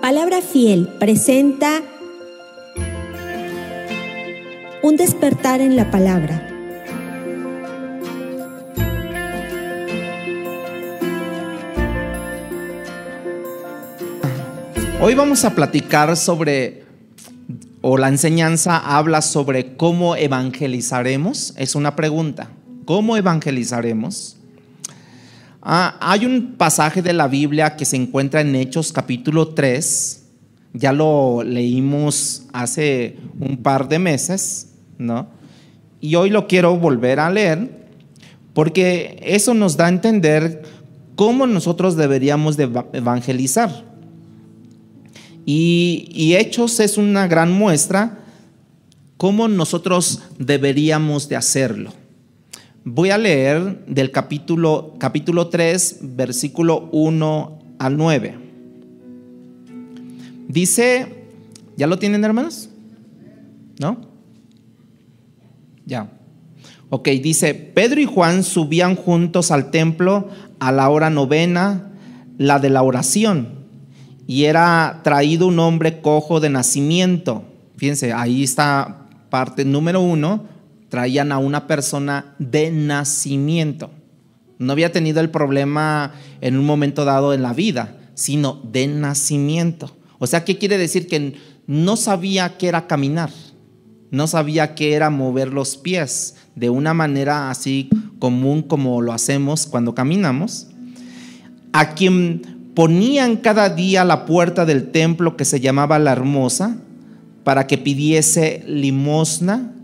Palabra Fiel presenta un despertar en la palabra. Hoy vamos a platicar sobre, o la enseñanza habla sobre cómo evangelizaremos. Es una pregunta, ¿cómo evangelizaremos? Hay un pasaje de la Biblia que se encuentra en Hechos capítulo 3, ya lo leímos hace un par de meses, ¿no? Y hoy lo quiero volver a leer porque eso nos da a entender cómo nosotros deberíamos de evangelizar. Y Hechos es una gran muestra cómo nosotros deberíamos de hacerlo. Voy a leer del capítulo 3, versículo 1 al 9. Dice, ¿ya lo tienen, hermanos? ¿No? Ya. Ok, dice, Pedro y Juan subían juntos al templo a la hora novena, la de la oración, y era traído un hombre cojo de nacimiento. Fíjense, ahí está parte número 1. Traían a una persona de nacimiento. No había tenido el problema en un momento dado en la vida, sino de nacimiento. O sea, ¿qué quiere decir? Que no sabía qué era caminar, no sabía qué era mover los pies de una manera así común como lo hacemos cuando caminamos. A quien ponían cada día a la puerta del templo que se llamaba La Hermosa, para que pidiese limosna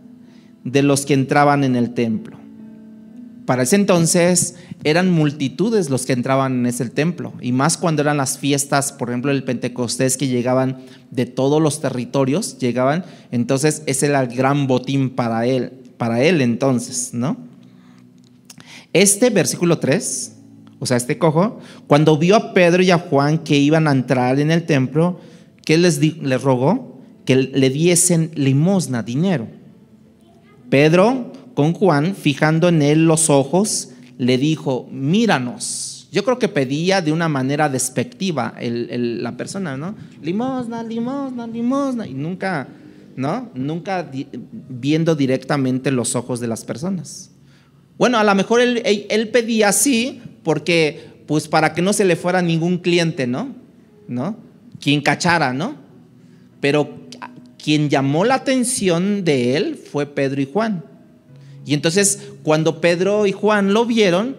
de los que entraban en el templo. Para ese entonces eran multitudes los que entraban en ese templo, y más cuando eran las fiestas, por ejemplo el Pentecostés, que llegaban de todos los territorios, llegaban, entonces ese era el gran botín para él entonces, ¿no? Este versículo 3, o sea, este cojo, cuando vio a Pedro y a Juan que iban a entrar en el templo, ¿qué les rogó? Que le diesen limosna, dinero. Pedro, con Juan, fijando en él los ojos, le dijo, míranos. Yo creo que pedía de una manera despectiva la persona, ¿no? Limosna, limosna, limosna. Y nunca, ¿no? Nunca viendo directamente los ojos de las personas. Bueno, a lo mejor él pedía así porque, pues, para que no se le fuera ningún cliente, ¿no? Quien cachara, ¿no? Pero quien llamó la atención de él fue Pedro y Juan. Y entonces cuando Pedro y Juan lo vieron,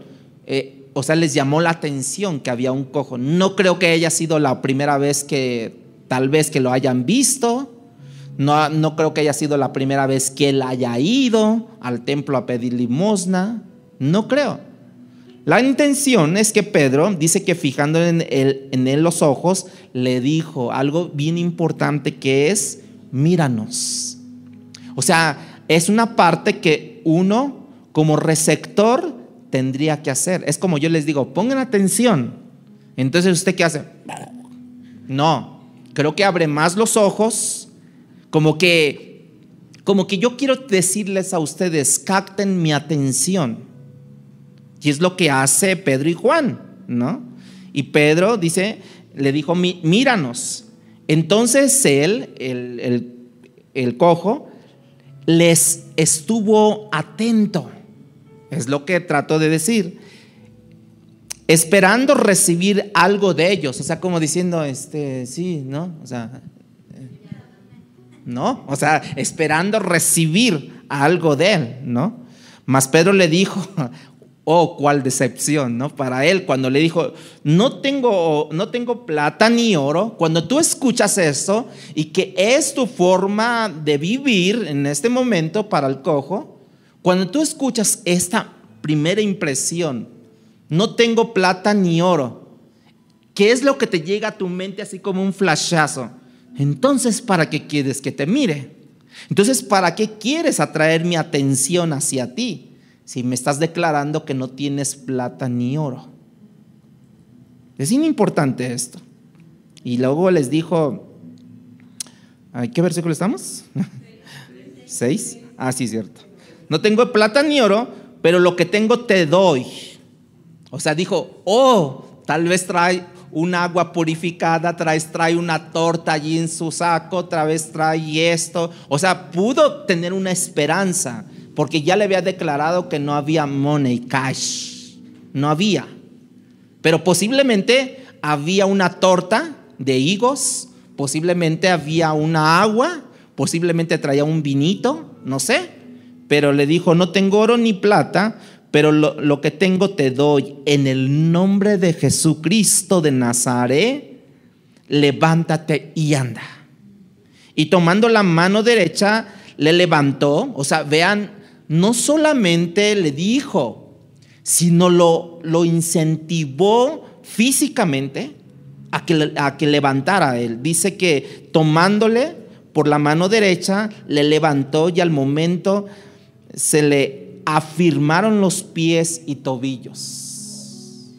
o sea, les llamó la atención que había un cojo. No creo que haya sido la primera vez tal vez que lo hayan visto. No creo que haya sido la primera vez que él haya ido al templo a pedir limosna. No creo. La intención es que Pedro dice que fijando en él los ojos, le dijo algo bien importante, que es: míranos. O sea, es una parte que uno como receptor tendría que hacer. Es como yo les digo, pongan atención. Entonces, ¿usted qué hace? No, creo que abre más los ojos, como que yo quiero decirles a ustedes, capten mi atención. Y es lo que hace Pedro y Juan, ¿no? Y Pedro le dijo, míranos. Entonces él, el cojo, les estuvo atento. Es lo que trato de decir. Esperando recibir algo de ellos. O sea, como diciendo, sí, ¿no? O sea, ¿no? O sea, esperando recibir algo de él, ¿no? Mas Pedro le dijo, oh, cuál decepción, ¿no? Para él, cuando le dijo, no tengo plata ni oro. Cuando tú escuchas eso y que es tu forma de vivir en este momento para el cojo, cuando tú escuchas esta primera impresión, no tengo plata ni oro, ¿qué es lo que te llega a tu mente así como un flashazo? Entonces, ¿para qué quieres que te mire? Entonces, ¿para qué quieres atraer mi atención hacia ti si me estás declarando que no tienes plata ni oro? Es importante esto. Y luego les dijo, ¿qué versículo estamos? 6. Ah, sí, cierto. No tengo plata ni oro, pero lo que tengo te doy. O sea, dijo, oh, Tal vez trae un agua purificada, trae una torta allí en su saco, otra vez trae esto. O sea, pudo tener una esperanza, porque ya le había declarado que no había money, cash. No había. Pero posiblemente había una torta de higos, posiblemente había una agua, posiblemente traía un vinito, no sé. Pero le dijo: no tengo oro ni plata, pero lo que tengo te doy. En el nombre de Jesucristo de Nazaret, levántate y anda. Y tomando la mano derecha, le levantó. O sea, vean, no solamente le dijo, sino lo incentivó físicamente a que levantara a él. Dice que tomándole por la mano derecha, le levantó, y al momento se le afirmaron los pies y tobillos.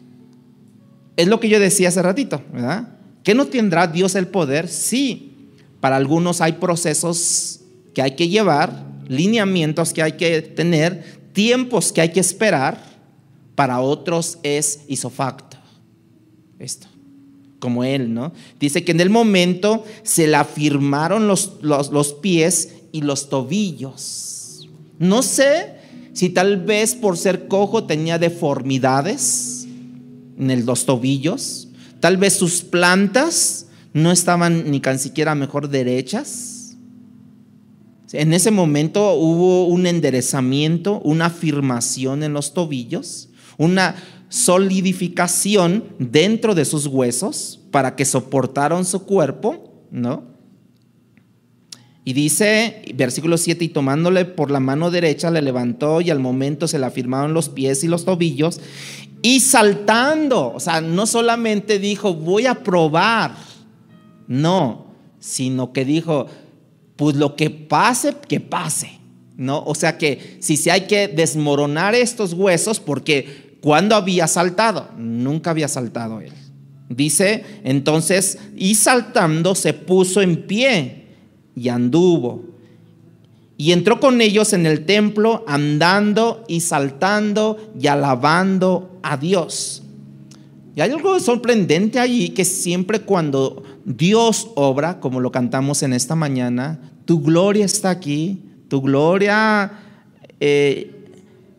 Es lo que yo decía hace ratito, ¿verdad? ¿Que no tendrá Dios el poder? Sí. Para algunos hay procesos que hay que llevar, lineamientos que hay que tener, tiempos que hay que esperar. Para otros es isofacto. Esto, como él, ¿no? Dice que en el momento se le afirmaron los pies y los tobillos. No sé si tal vez por ser cojo tenía deformidades en los tobillos. Tal vez sus plantas no estaban ni tan siquiera mejor derechas. En ese momento hubo un enderezamiento, una afirmación en los tobillos, una solidificación dentro de sus huesos para que soportaran su cuerpo, ¿no? Y dice, versículo 7, y tomándole por la mano derecha le levantó, y al momento se le afirmaron los pies y los tobillos, y saltando. O sea, no solamente dijo voy a probar, no, sino que dijo pues lo que pase, ¿no? O sea que si hay que desmoronar estos huesos, porque ¿cuándo había saltado? Nunca había saltado él. Dice entonces, y saltando se puso en pie y anduvo, y entró con ellos en el templo, andando y saltando y alabando a Dios. Y hay algo sorprendente allí, que siempre cuando Dios obra, como lo cantamos en esta mañana, tu gloria está aquí, tu gloria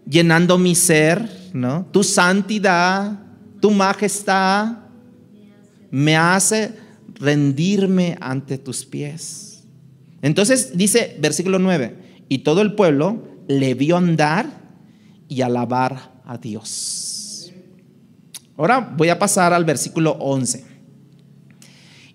llenando mi ser, ¿no? Tu santidad, tu majestad me hace rendirme ante tus pies. Entonces dice versículo 9, y todo el pueblo le vio andar y alabar a Dios. Ahora voy a pasar al versículo 11.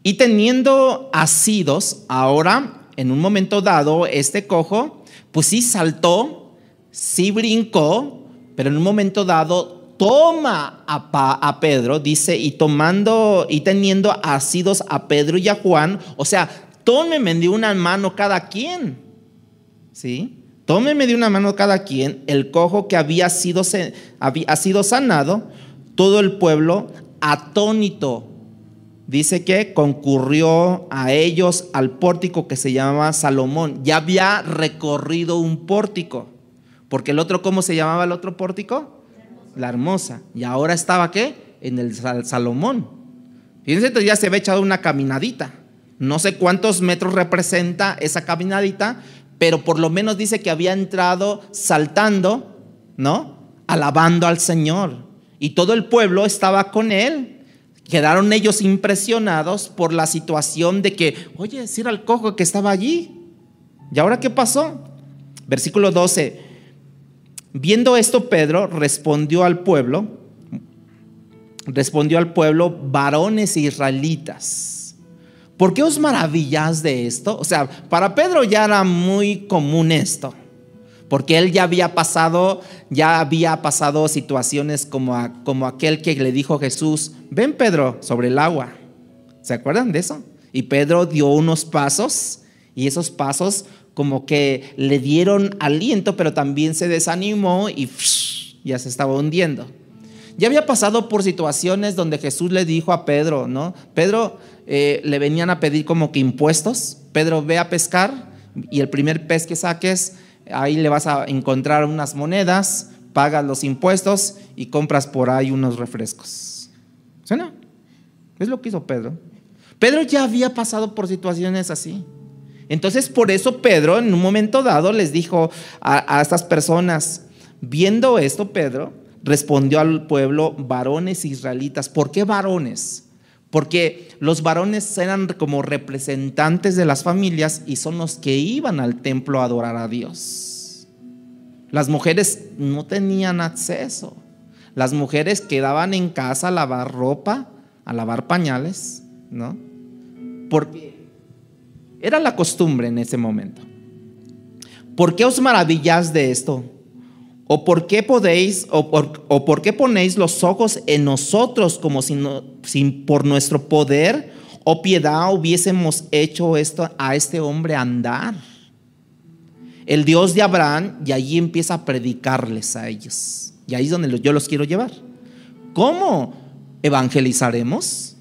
Y teniendo asidos, ahora en un momento dado este cojo pues sí saltó, sí brincó, pero en un momento dado toma a Pedro, dice, y teniendo asidos a Pedro y a Juan. O sea, tómenme de una mano cada quien, ¿sí? Tómenme de una mano cada quien el cojo que había sido sanado. Todo el pueblo atónito, dice que concurrió a ellos al pórtico que se llamaba Salomón. Ya había recorrido un pórtico, porque el otro, ¿cómo se llamaba el otro pórtico? La Hermosa. Y ahora estaba ¿qué? En el Salomón. Fíjense, entonces ya se había echado una caminadita. No sé cuántos metros representa esa caminadita, pero por lo menos dice que había entrado saltando, ¿no? Alabando al Señor. Y todo el pueblo estaba con él. Quedaron ellos impresionados por la situación de que, oye, si era el cojo que estaba allí. ¿Y ahora qué pasó? Versículo 12. Viendo esto, Pedro respondió al pueblo, varones israelitas, ¿por qué os maravilláis de esto? O sea, para Pedro ya era muy común esto, porque él ya había pasado situaciones como aquel que le dijo a Jesús, ven Pedro sobre el agua. ¿Se acuerdan de eso? Y Pedro dio unos pasos, y esos pasos como que le dieron aliento, pero también se desanimó y ya se estaba hundiendo. Ya había pasado por situaciones donde Jesús le dijo a Pedro, ¿no? Pedro, le venían a pedir como que impuestos. Pedro, ve a pescar, y el primer pez que saques, ahí le vas a encontrar unas monedas, pagas los impuestos y compras por ahí unos refrescos. ¿Sí o no? Es lo que hizo Pedro. Pedro ya había pasado por situaciones así. Entonces, por eso Pedro en un momento dado les dijo a estas personas, viendo esto, Pedro respondió al pueblo: varones israelitas. ¿Por qué varones? Porque los varones eran como representantes de las familias y son los que iban al templo a adorar a Dios. Las mujeres no tenían acceso. Las mujeres quedaban en casa a lavar ropa, a lavar pañales, ¿no? Porque era la costumbre en ese momento. ¿Por qué os maravilláis de esto? ¿O por qué por qué ponéis los ojos en nosotros como si por nuestro poder o piedad hubiésemos hecho esto a este hombre andar? El Dios de Abraham, y allí empieza a predicarles a ellos. Y ahí es donde yo los quiero llevar. ¿Cómo evangelizaremos?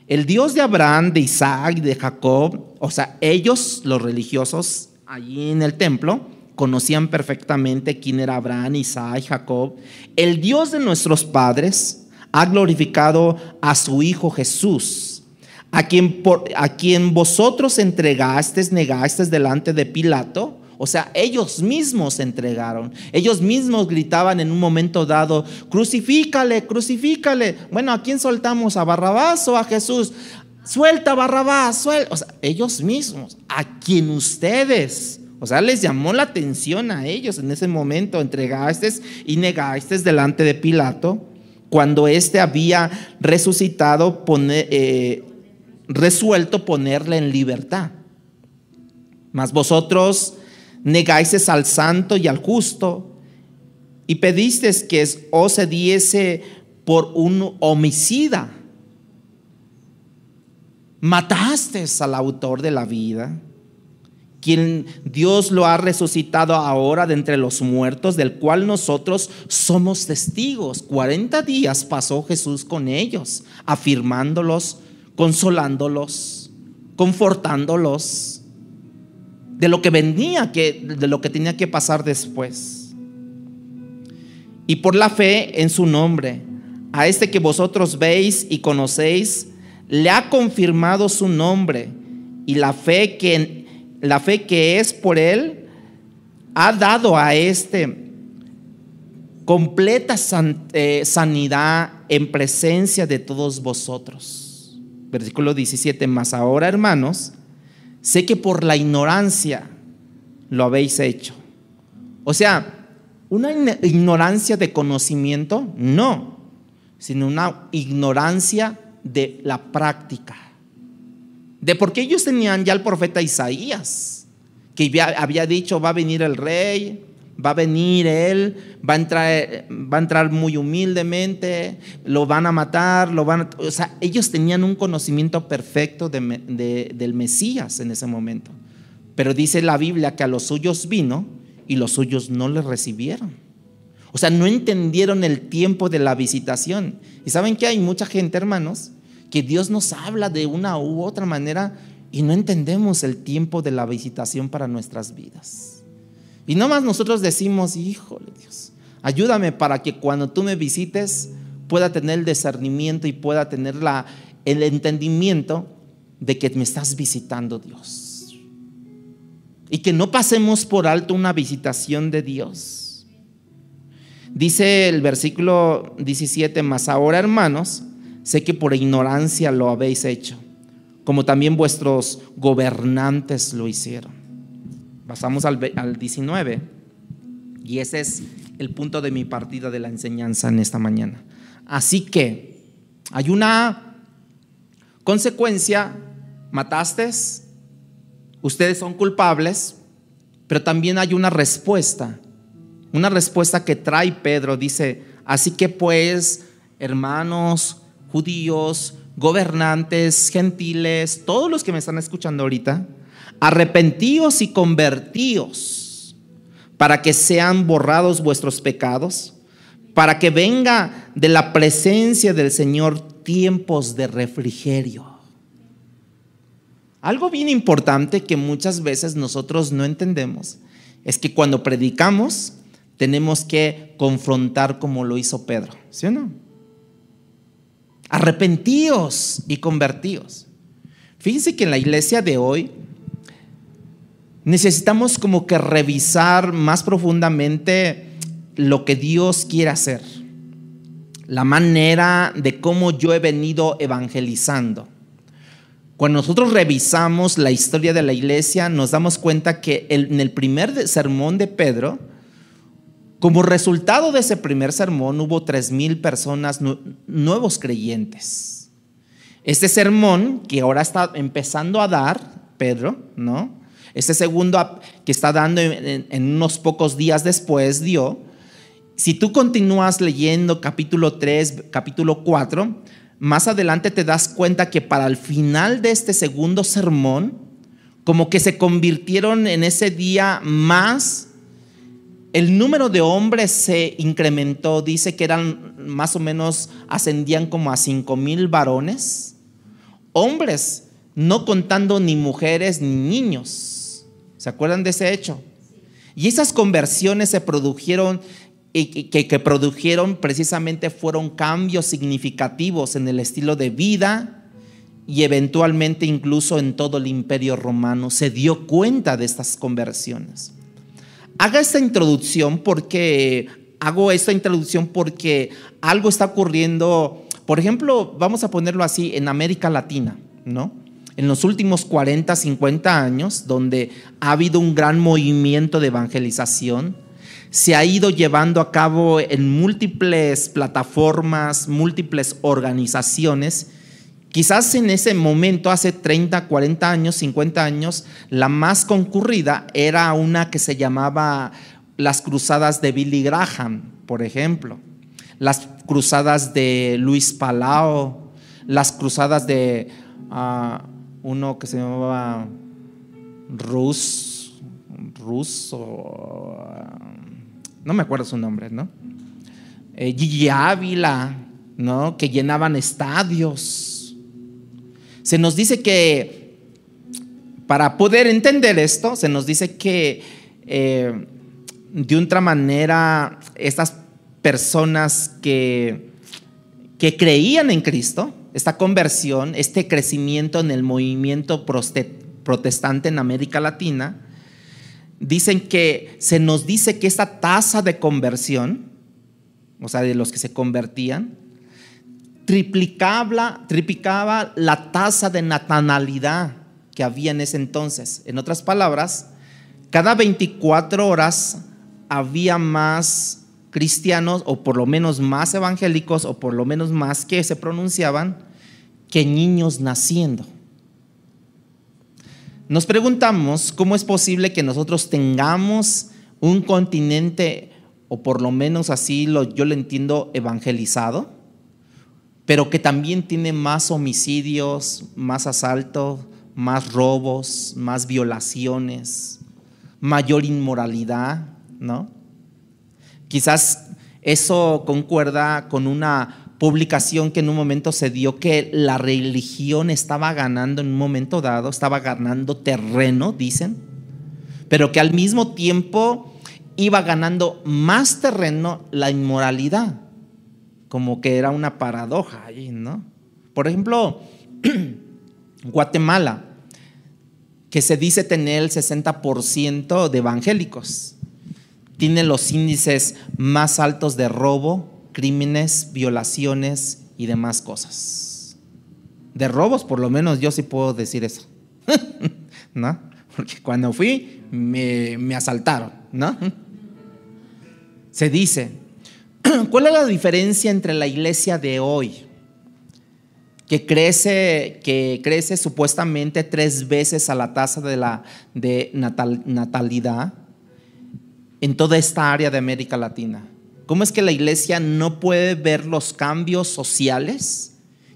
El Dios de Abraham, de Isaac y de Jacob, o sea, ellos, los religiosos, allí en el templo, conocían perfectamente quién era Abraham, Isaac y Jacob. El Dios de nuestros padres ha glorificado a su Hijo Jesús, a quien vosotros negasteis delante de Pilato. O sea, ellos mismos se entregaron. Ellos mismos gritaban en un momento dado: crucifícale, crucifícale. Bueno, ¿a quién soltamos? ¿A Barrabás o a Jesús? Suelta a Barrabás, suelta. O sea, ellos mismos, a quien ustedes, o sea, les llamó la atención a ellos en ese momento, entregasteis y negasteis delante de Pilato, cuando éste había resucitado, resuelto ponerle en libertad. Mas vosotros negáis al santo y al justo, y pedisteis que os se diese por un homicida. Matasteis al autor de la vida, quien Dios lo ha resucitado ahora de entre los muertos, del cual nosotros somos testigos. 40 días pasó Jesús con ellos, afirmándolos, consolándolos, confortándolos de lo que venía, de lo que tenía que pasar después. Y por la fe en su nombre, a este que vosotros veis y conocéis, le ha confirmado su nombre, y la fe que es por él ha dado a este completa sanidad en presencia de todos vosotros. Versículo 17: mas ahora, hermanos, sé que por la ignorancia lo habéis hecho. O sea, una ignorancia de conocimiento, no, sino una ignorancia de la práctica. De por qué ellos tenían ya el profeta Isaías, que había dicho: va a venir el rey, va a venir él, va a entrar muy humildemente, lo van a matar, o sea, ellos tenían un conocimiento perfecto del Mesías en ese momento. Pero dice la Biblia que a los suyos vino y los suyos no le recibieron. O sea, no entendieron el tiempo de la visitación. Y saben que hay mucha gente, hermanos, que Dios nos habla de una u otra manera y no entendemos el tiempo de la visitación para nuestras vidas. Y nomás nosotros decimos: híjole, Dios, ayúdame para que cuando tú me visites pueda tener el discernimiento y pueda tener el entendimiento de que me estás visitando, Dios. Y que no pasemos por alto una visitación de Dios. Dice el versículo 17: mas ahora, hermanos, sé que por ignorancia lo habéis hecho, como también vuestros gobernantes lo hicieron. Pasamos al 19, y ese es el punto de mi partida de la enseñanza en esta mañana. Así que hay una consecuencia: mataste, ustedes son culpables, pero también hay una respuesta que trae Pedro. Dice: así que pues, hermanos judíos, gobernantes, gentiles, todos los que me están escuchando ahorita, arrepentíos y convertíos para que sean borrados vuestros pecados, para que venga de la presencia del Señor tiempos de refrigerio. Algo bien importante que muchas veces nosotros no entendemos es que cuando predicamos tenemos que confrontar como lo hizo Pedro, ¿sí o no? arrepentíos y convertíos. Fíjense que en la iglesia de hoy necesitamos como que revisar más profundamente lo que Dios quiere hacer, la manera de cómo yo he venido evangelizando. Cuando nosotros revisamos la historia de la iglesia, nos damos cuenta que en el primer sermón de Pedro, como resultado de ese primer sermón, hubo 3,000 personas nuevos creyentes. Este sermón que ahora está empezando a dar Pedro, ¿no? Este segundo que está dando en unos pocos días después dio. Si tú continúas leyendo capítulo 3, capítulo 4, más adelante te das cuenta que para el final de este segundo sermón, como que se convirtieron en ese día más, el número de hombres se incrementó. Dice que eran más o menos, ascendían como a 5,000 varones, hombres, no contando ni mujeres ni niños. ¿Se acuerdan de ese hecho? Y esas conversiones se produjeron, que produjeron precisamente fueron cambios significativos en el estilo de vida y eventualmente incluso en todo el imperio romano. Se dio cuenta de estas conversiones. Hago esta introducción porque algo está ocurriendo, por ejemplo, vamos a ponerlo así, en América Latina, ¿no? En los últimos 40, 50 años, donde ha habido un gran movimiento de evangelización, se ha ido llevando a cabo en múltiples plataformas, múltiples organizaciones. Quizás en ese momento, hace 30, 40 años, 50 años, la más concurrida era una que se llamaba las cruzadas de Billy Graham, por ejemplo, las cruzadas de Luis Palau, las cruzadas de uno que se llamaba no me acuerdo su nombre, ¿no? Gigi Ávila, ¿no? Que llenaban estadios. Se nos dice que, para poder entender esto, se nos dice que de otra manera estas personas que creían en Cristo, esta conversión, este crecimiento en el movimiento protestante en América Latina, se nos dice que esta tasa de conversión, o sea, de los que se convertían, triplicaba la tasa de natalidad que había en ese entonces. En otras palabras, cada 24 horas había más cristianos, o por lo menos más evangélicos, o por lo menos más que se pronunciaban, que niños naciendo. Nos preguntamos cómo es posible que nosotros tengamos un continente, o por lo menos así yo lo entiendo, evangelizado, pero que también tiene más homicidios, más asaltos, más robos, más violaciones, mayor inmoralidad, ¿no? Quizás eso concuerda con una publicación que en un momento se dio, que la religión estaba ganando en un momento dado, estaba ganando terreno, dicen, pero que al mismo tiempo iba ganando más terreno la inmoralidad, como que era una paradoja ahí, ¿no? Por ejemplo, Guatemala, que se dice tener el 60% de evangélicos, tiene los índices más altos de robo, crímenes, violaciones y demás cosas. De robos, por lo menos yo sí puedo decir eso, ¿no? Porque cuando fui me asaltaron, ¿no? Se dice, ¿cuál es la diferencia entre la iglesia de hoy, que crece supuestamente 3 veces a la tasa de natalidad en toda esta área de América Latina? ¿Cómo es que la iglesia no puede ver los cambios sociales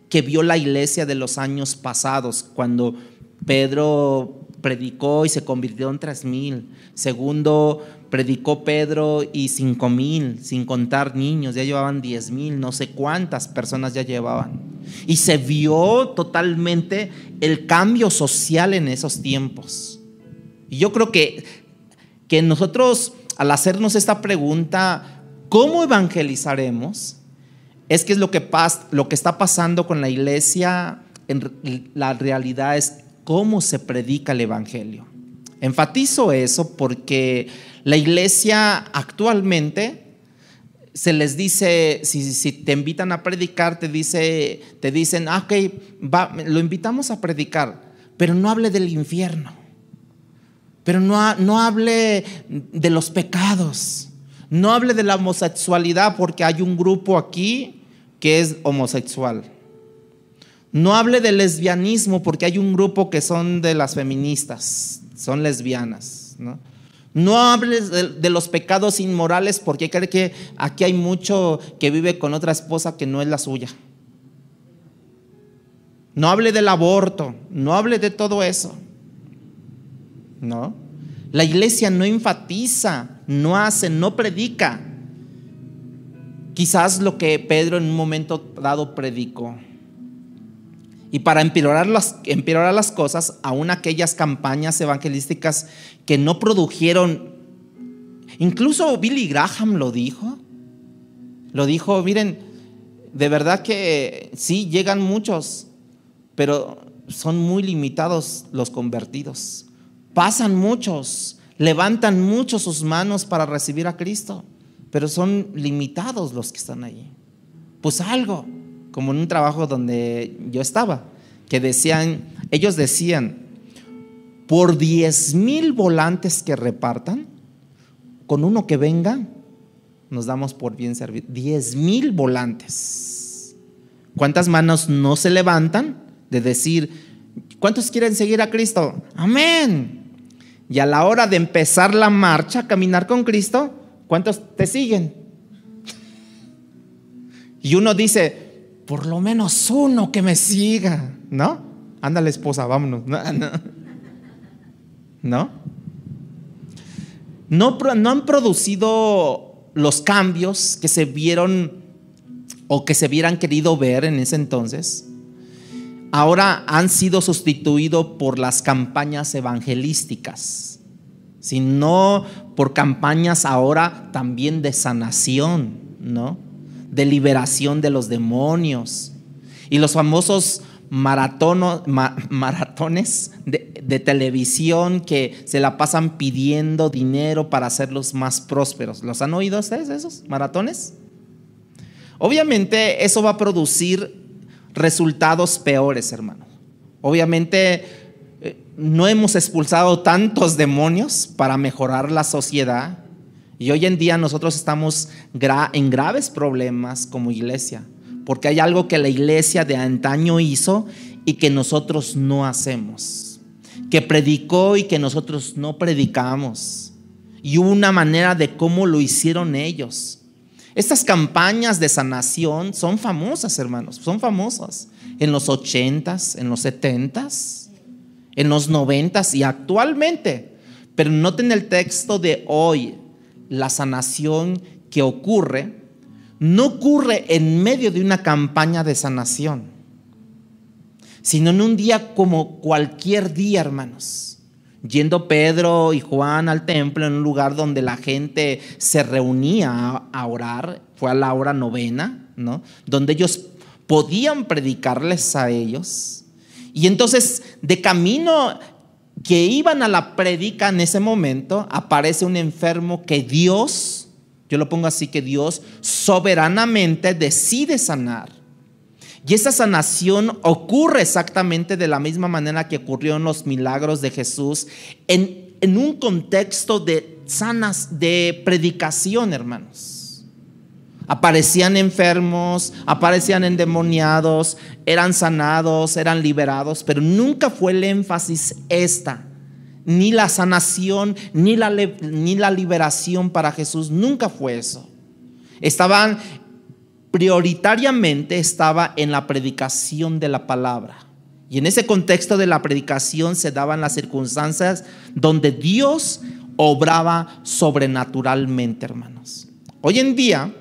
que vio la iglesia de los años pasados, cuando Pedro predicó y se convirtió en 3,000? Segundo, predicó Pedro y 5,000, sin contar niños, ya llevaban 10,000, no sé cuántas personas ya llevaban. Y se vio totalmente el cambio social en esos tiempos. Y yo creo que nosotros, al hacernos esta pregunta, ¿cómo evangelizaremos?, es que lo que está pasando con la iglesia, la realidad es cómo se predica el evangelio. Enfatizo eso porque la iglesia actualmente se les dice, si te invitan a predicar, te dicen, ok, lo invitamos a predicar, pero no hable del infierno, pero no hable de los pecados, no hable de la homosexualidad porque hay un grupo aquí que es homosexual. No hable del lesbianismo porque hay un grupo que son de las feministas, son lesbianas, ¿no? No hables de los pecados inmorales porque cree que aquí hay mucho que vive con otra esposa que no es la suya. No hable del aborto, no hable de todo eso, ¿no? La iglesia no enfatiza, no hace, no predica. Quizás lo que Pedro en un momento dado predicó. Y para empeorar las cosas, aún aquellas campañas evangelísticas que no produjeron, incluso Billy Graham lo dijo, miren, de verdad que sí, llegan muchos, pero son muy limitados los convertidos. Pasan muchos, levantan muchos sus manos para recibir a Cristo, pero son limitados los que están ahí. Pues algo, como en un trabajo donde yo estaba, que ellos decían, por 10,000 volantes que repartan, con uno que venga, nos damos por bien servidos. 10,000 volantes. ¿Cuántas manos no se levantan de decir, ¿cuántos quieren seguir a Cristo? Amén. Y a la hora de empezar la marcha, caminar con Cristo, ¿cuántos te siguen? Y uno dice, por lo menos uno que me siga, ¿no? Ándale, esposa, vámonos. No han producido los cambios que se vieron o que se hubieran querido ver en ese entonces. Ahora han sido sustituidos por las campañas evangelísticas, sino por campañas ahora también de sanación, ¿no? De liberación de los demonios. Y los famosos maratones de televisión que se la pasan pidiendo dinero para hacerlos más prósperos. ¿Los han oído ustedes esos maratones? Obviamente eso va a producir resultados peores, hermano. Obviamente no hemos expulsado tantos demonios para mejorar la sociedad. Y hoy en día nosotros estamos en graves problemas como iglesia, porque hay algo que la iglesia de antaño hizo y que nosotros no hacemos, que predicó y que nosotros no predicamos. Y hubo una manera de cómo lo hicieron ellos. Estas campañas de sanación son famosas, hermanos, son famosas en los 80s, en los 70s, en los 90s y actualmente. Pero noten el texto de hoy. La sanación que ocurre no ocurre en medio de una campaña de sanación, sino en un día como cualquier día, hermanos. Yendo Pedro y Juan al templo en un lugar donde la gente se reunía a orar, fue a la hora novena, ¿no? Donde ellos podían predicarles a ellos. Y entonces, de camino que iban a la prédica en ese momento, aparece un enfermo que Dios, yo lo pongo así, que Dios soberanamente decide sanar. Y esa sanación ocurre exactamente de la misma manera que ocurrió en los milagros de Jesús, en un contexto de predicación, hermanos. Aparecían enfermos, aparecían endemoniados, eran sanados, eran liberados, pero nunca fue el énfasis ni la sanación, ni la liberación para Jesús, nunca fue eso. Prioritariamente estaba en la predicación de la palabra. Y en ese contexto de la predicación se daban las circunstancias donde Dios obraba sobrenaturalmente, hermanos. Hoy en día,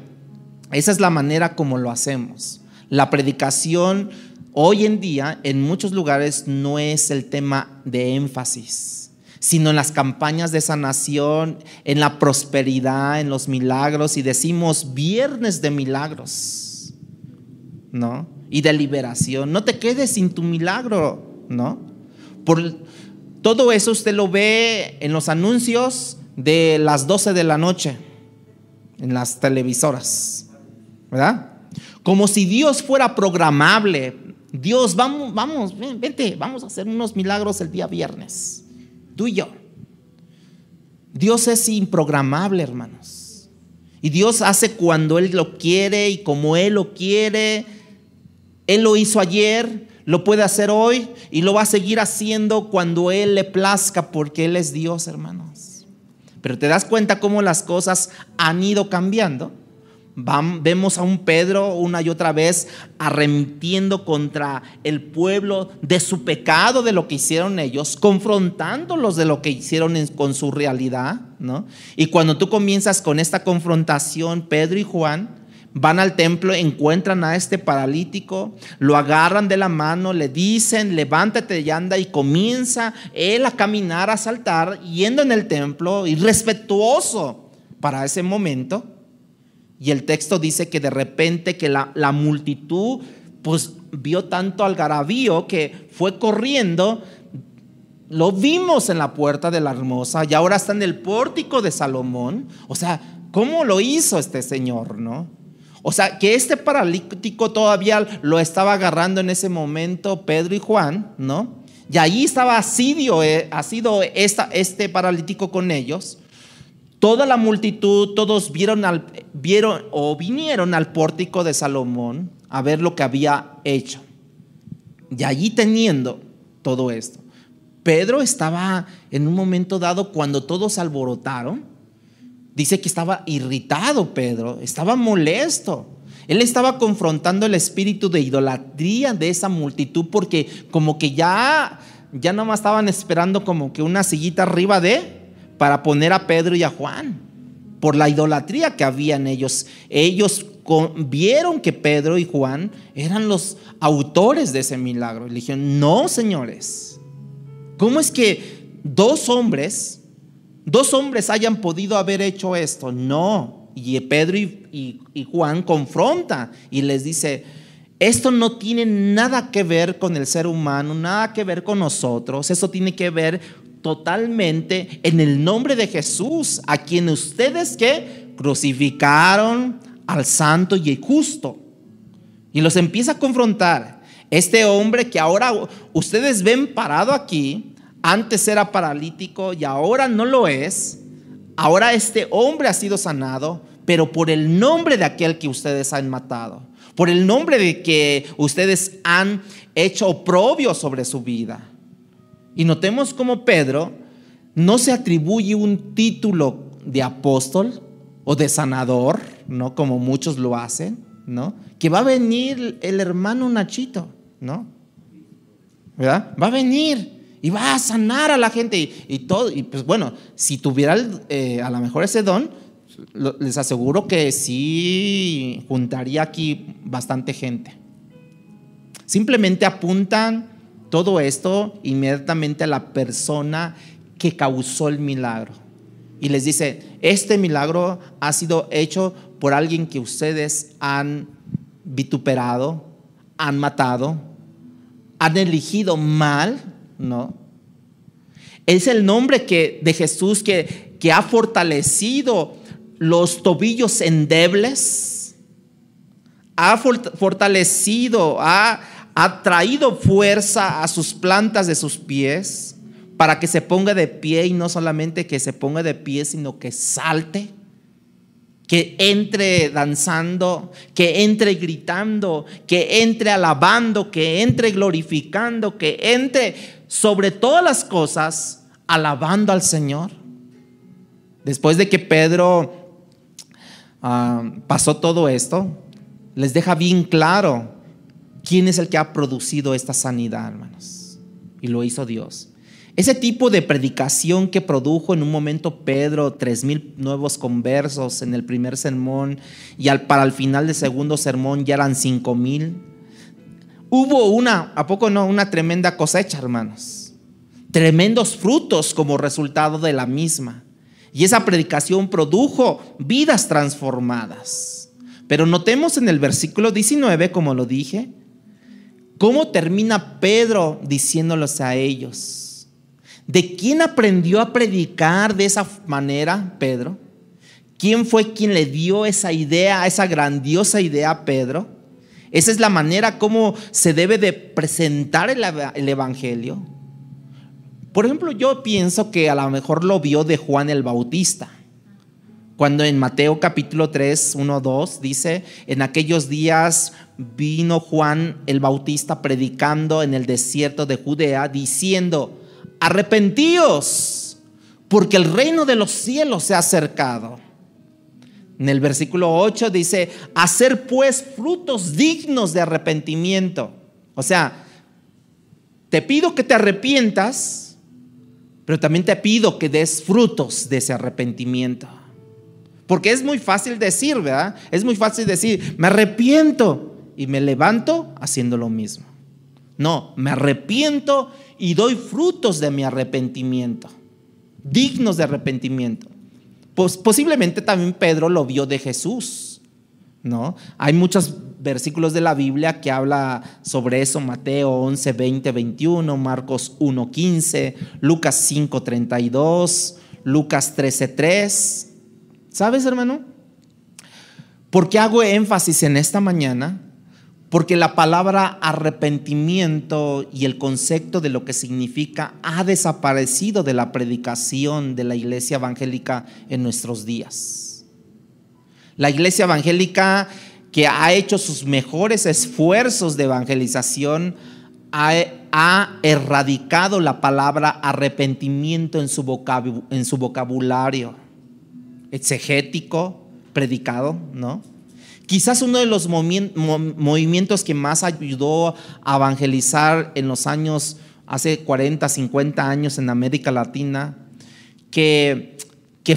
esa es la manera como lo hacemos. La predicación hoy en día en muchos lugares no es el tema de énfasis, sino en las campañas de sanación, en la prosperidad, en los milagros, y decimos viernes de milagros. ¿no? Y de liberación. No te quedes sin tu milagro, ¿no? Por todo eso usted lo ve en los anuncios de las 12 de la noche, en las televisoras, ¿verdad? Como si Dios fuera programable. Dios, vamos, vente, vamos a hacer unos milagros el día viernes, tú y yo. Dios es improgramable, hermanos. Y Dios hace cuando Él lo quiere y como Él lo quiere. Él lo hizo ayer, lo puede hacer hoy y lo va a seguir haciendo cuando Él le plazca, porque Él es Dios, hermanos. Pero te das cuenta cómo las cosas han ido cambiando. Vemos a un Pedro una y otra vez arremetiendo contra el pueblo de su pecado, de lo que hicieron ellos, confrontándolos de lo que hicieron con su realidad, ¿no? Y cuando tú comienzas con esta confrontación, Pedro y Juan van al templo, encuentran a este paralítico, lo agarran de la mano, le dicen, levántate y anda, y comienza él a caminar, a saltar, yendo en el templo, irrespetuoso para ese momento. Y el texto dice que de repente que la multitud pues vio tanto algarabío que fue corriendo. Lo vimos en la puerta de la Hermosa y ahora está en el pórtico de Salomón. O sea, ¿cómo lo hizo este señor, no? O sea, que este paralítico todavía lo estaba agarrando en ese momento Pedro y Juan, ¿no? Y ahí estaba asido este paralítico con ellos. Toda la multitud, todos vinieron al pórtico de Salomón a ver lo que había hecho. Y allí teniendo todo esto, Pedro estaba en un momento dado, cuando todos se alborotaron, dice que estaba irritado. Pedro estaba molesto. Él estaba confrontando el espíritu de idolatría de esa multitud, porque como que ya nada más estaban esperando como que una sillita arriba para poner a Pedro y a Juan, por la idolatría que había en ellos. Ellos vieron que Pedro y Juan eran los autores de ese milagro y le dijeron: no, señores, ¿cómo es que dos hombres hayan podido haber hecho esto? No. Y Pedro y Juan confronta y les dice: esto no tiene nada que ver con el ser humano, nada que ver con nosotros. Eso tiene que ver totalmente en el nombre de Jesús, a quien ustedes que crucificaron al santo y el justo. Y los empieza a confrontar. Este hombre que ahora ustedes ven parado aquí, antes era paralítico y ahora no lo es. Ahora este hombre ha sido sanado, pero por el nombre de aquel que ustedes han matado, por el nombre de que ustedes han hecho oprobio sobre su vida. Y notemos cómo Pedro no se atribuye un título de apóstol o de sanador, ¿no? Como muchos lo hacen, ¿no? Que va a venir el hermano Nachito, ¿no? ¿Verdad? Va a venir y va a sanar a la gente y todo. Y pues bueno, si tuviera a lo mejor ese don, les aseguro que sí juntaría aquí bastante gente. Simplemente apuntan todo esto inmediatamente a la persona que causó el milagro. Y les dice: este milagro ha sido hecho por alguien que ustedes han vituperado, han matado, han elegido mal, ¿no? Es el nombre de Jesús que ha fortalecido los tobillos endebles, ha fortalecido, ha traído fuerza a sus plantas de sus pies para que se ponga de pie, y no solamente que se ponga de pie, sino que salte, que entre danzando, que entre gritando, que entre alabando, que entre glorificando, que entre sobre todas las cosas alabando al Señor. Después de que Pedro pasó todo esto, les deja bien claro quién es el que ha producido esta sanidad, hermanos. Y lo hizo Dios. Ese tipo de predicación que produjo en un momento Pedro, 3,000 nuevos conversos en el primer sermón, y para el final del segundo sermón ya eran 5,000. Hubo una tremenda cosecha, hermanos. Tremendos frutos como resultado de la misma. Y esa predicación produjo vidas transformadas. Pero notemos en el versículo 19, como lo dije, cómo termina Pedro diciéndolos a ellos. ¿De quién aprendió a predicar de esa manera Pedro? ¿Quién fue quien le dio esa idea, esa grandiosa idea a Pedro? Esa es la manera como se debe de presentar el evangelio. Por ejemplo, yo pienso que a lo mejor lo vio de Juan el Bautista. Cuando en Mateo capítulo 3, 1, 2 dice: en aquellos días vino Juan el Bautista predicando en el desierto de Judea, diciendo: arrepentíos, porque el reino de los cielos se ha acercado. En el versículo 8 dice: hacer pues frutos dignos de arrepentimiento. O sea, te pido que te arrepientas, pero también te pido que des frutos de ese arrepentimiento. Porque es muy fácil decir, ¿verdad? Es muy fácil decir: me arrepiento y me levanto haciendo lo mismo. No, me arrepiento y doy frutos de mi arrepentimiento, dignos de arrepentimiento. Pues posiblemente también Pedro lo vio de Jesús, ¿no? Hay muchos versículos de la Biblia que habla sobre eso: Mateo 11, 20, 21, Marcos 1, 15, Lucas 5, 32, Lucas 13, 3. ¿Sabes, hermano? ¿Por qué hago énfasis en esta mañana? Porque la palabra arrepentimiento y el concepto de lo que significa ha desaparecido de la predicación de la iglesia evangélica en nuestros días. La iglesia evangélica, que ha hecho sus mejores esfuerzos de evangelización, ha erradicado la palabra arrepentimiento en su vocabulario exegético, predicado, ¿no? Quizás uno de los movimientos que más ayudó a evangelizar en los años, hace 40, 50 años en América Latina, que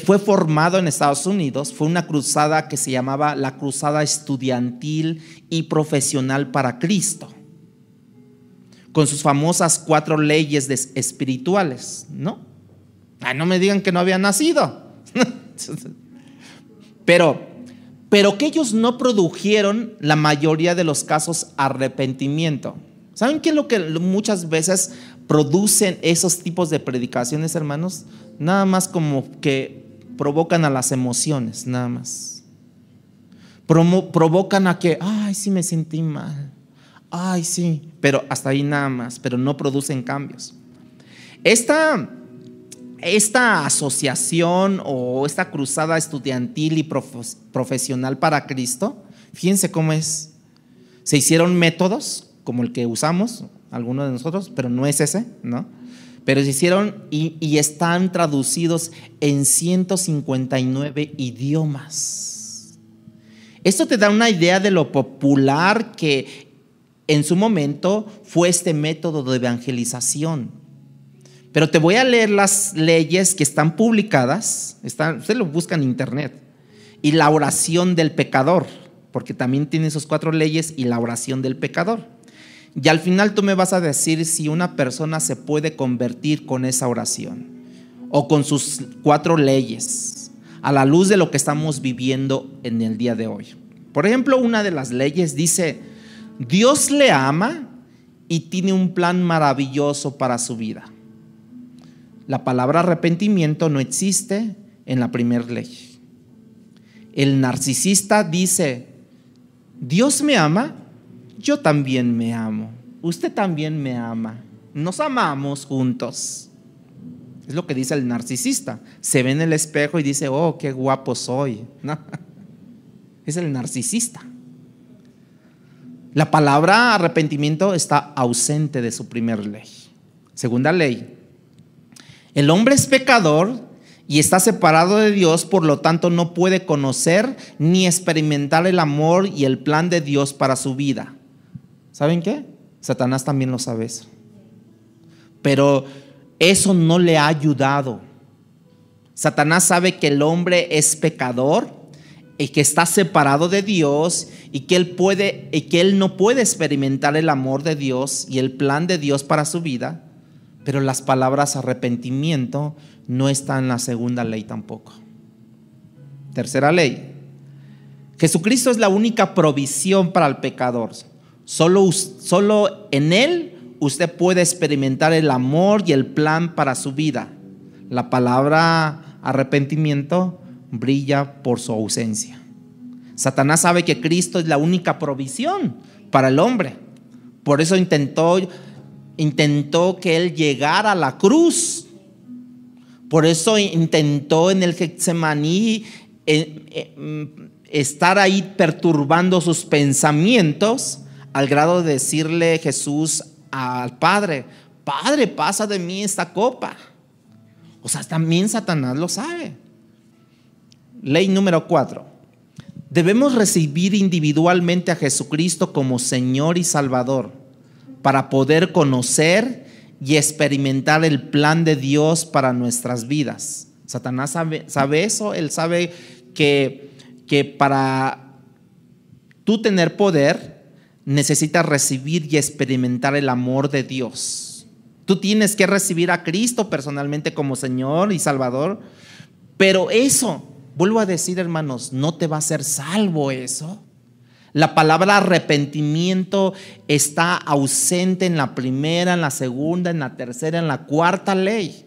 fue formado en Estados Unidos, fue una cruzada que se llamaba la Cruzada Estudiantil y Profesional para Cristo, con sus famosas 4 leyes espirituales, ¿no? No me digan que no había nacido. Pero que ellos no produjeron la mayoría de los casos arrepentimiento. ¿Saben qué es lo que muchas veces producen esos tipos de predicaciones, hermanos? Nada más como que provocan a las emociones, nada más. Provocan a que, ay, sí me sentí mal, ay, sí, pero hasta ahí nada más, pero no producen cambios. Esta asociación o esta cruzada estudiantil y profesional para Cristo, fíjense cómo es. Se hicieron métodos como el que usamos algunos de nosotros, pero no es ese, ¿no? Pero se hicieron y están traducidos en 159 idiomas. Esto te da una idea de lo popular que en su momento fue este método de evangelización. Pero te voy a leer las leyes que están publicadas, usted lo busca en internet, y la oración del pecador, porque también tiene esos 4 leyes y la oración del pecador. Y al final tú me vas a decir si una persona se puede convertir con esa oración o con sus 4 leyes, a la luz de lo que estamos viviendo en el día de hoy. Por ejemplo, una de las leyes dice: Dios le ama y tiene un plan maravilloso para su vida. La palabra arrepentimiento no existe en la primera ley. El narcisista dice: Dios me ama, yo también me amo, usted también me ama, nos amamos juntos. Es lo que dice el narcisista. Se ve en el espejo y dice: oh, qué guapo soy. No, es el narcisista. La palabra arrepentimiento está ausente de su primera ley. Segunda ley: el hombre es pecador y está separado de Dios, por lo tanto no puede conocer ni experimentar el amor y el plan de Dios para su vida. ¿Saben qué? Satanás también lo sabe eso. Pero eso no le ha ayudado. Satanás sabe que el hombre es pecador y que está separado de Dios y que él no puede experimentar el amor de Dios y el plan de Dios para su vida. Pero las palabras arrepentimiento no están en la segunda ley tampoco. Tercera ley: Jesucristo es la única provisión para el pecador. Solo en Él usted puede experimentar el amor y el plan para su vida. La palabra arrepentimiento brilla por su ausencia. Satanás sabe que Cristo es la única provisión para el hombre. Por eso intentó que Él llegara a la cruz. Por eso intentó en el Getsemaní estar ahí perturbando sus pensamientos, al grado de decirle Jesús al Padre: Padre, pasa de mí esta copa. O sea, también Satanás lo sabe. Ley número 4. Debemos recibir individualmente a Jesucristo como Señor y Salvador para poder conocer y experimentar el plan de Dios para nuestras vidas. Satanás sabe eso. Él sabe que para tú tener poder necesitas recibir y experimentar el amor de Dios. Tú tienes que recibir a Cristo personalmente como Señor y Salvador, pero eso, vuelvo a decir, hermanos, no te va a hacer salvo eso. La palabra arrepentimiento está ausente en la primera, en la segunda, en la tercera, en la cuarta ley.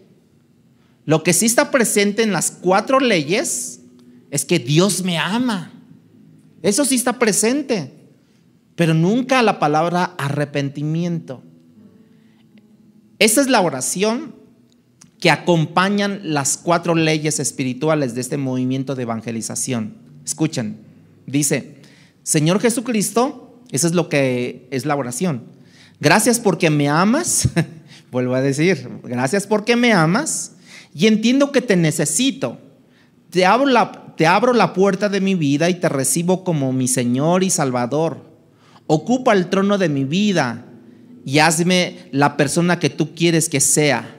Lo que sí está presente en las 4 leyes es que Dios me ama. Eso sí está presente, pero nunca la palabra arrepentimiento. Esa es la oración que acompañan las 4 leyes espirituales de este movimiento de evangelización. Escuchen, dice: Señor Jesucristo, eso es lo que es la oración. Gracias porque me amas. Vuelvo a decir, gracias porque me amas y entiendo que te necesito. Te abro la puerta de mi vida y te recibo como mi Señor y Salvador. Ocupa el trono de mi vida y hazme la persona que tú quieres que sea.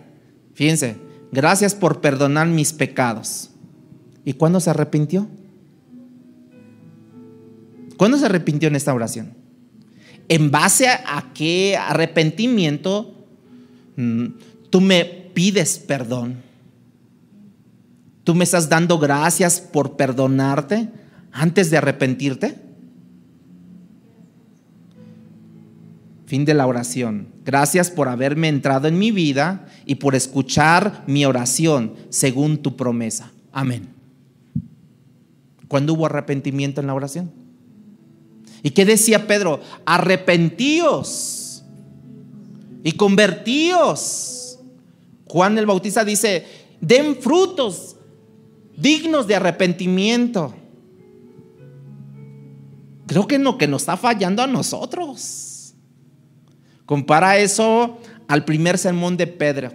Fíjense, gracias por perdonar mis pecados. ¿Y cuándo se arrepintió? ¿Cuándo se arrepintió en esta oración? ¿En base a qué arrepentimiento tú me pides perdón? ¿Tú me estás dando gracias por perdonarte antes de arrepentirte? Fin de la oración. Gracias por haberme entrado en mi vida y por escuchar mi oración según tu promesa. Amén. ¿Cuándo hubo arrepentimiento en la oración? ¿Y qué decía Pedro? Arrepentíos y convertíos. Juan el Bautista dice: den frutos dignos de arrepentimiento. Creo que no, que nos está fallando a nosotros. Compara eso al primer sermón de Pedro: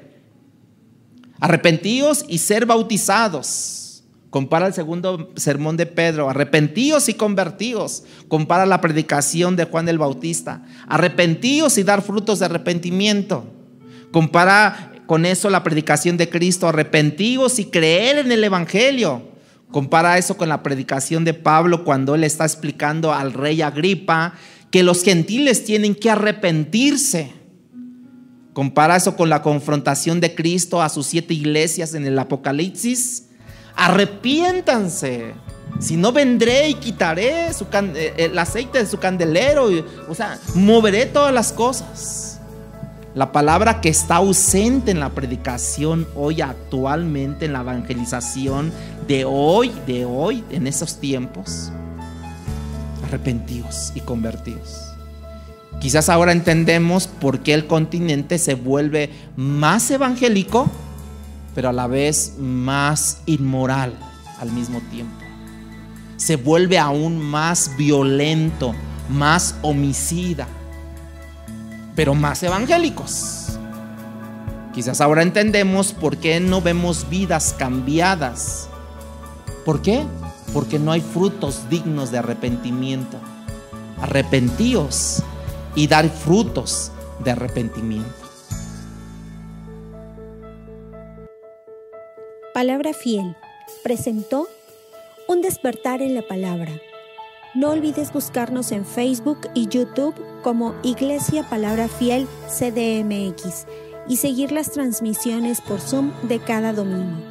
arrepentíos y ser bautizados. Compara el segundo sermón de Pedro: arrepentíos y convertíos. Compara la predicación de Juan el Bautista: arrepentíos y dar frutos de arrepentimiento. Compara con eso la predicación de Cristo: arrepentíos y creer en el Evangelio. Compara eso con la predicación de Pablo cuando él está explicando al rey Agripa que los gentiles tienen que arrepentirse. Compara eso con la confrontación de Cristo a sus 7 iglesias en el Apocalipsis: arrepiéntanse, si no vendré y quitaré el aceite de su candelero, o sea, moveré todas las cosas. La palabra que está ausente en la predicación hoy, actualmente, en la evangelización de hoy, en esos tiempos: arrepentidos y convertidos. Quizás ahora entendemos por qué el continente se vuelve más evangélico, pero a la vez más inmoral al mismo tiempo. Se vuelve aún más violento, más homicida, pero más evangélicos. Quizás ahora entendemos por qué no vemos vidas cambiadas. ¿Por qué? Porque no hay frutos dignos de arrepentimiento. Arrepentíos y dar frutos de arrepentimiento. Palabra Fiel presentó Un despertar en la palabra. No olvides buscarnos en Facebook y YouTube como Iglesia Palabra Fiel CDMX y seguir las transmisiones por Zoom de cada domingo.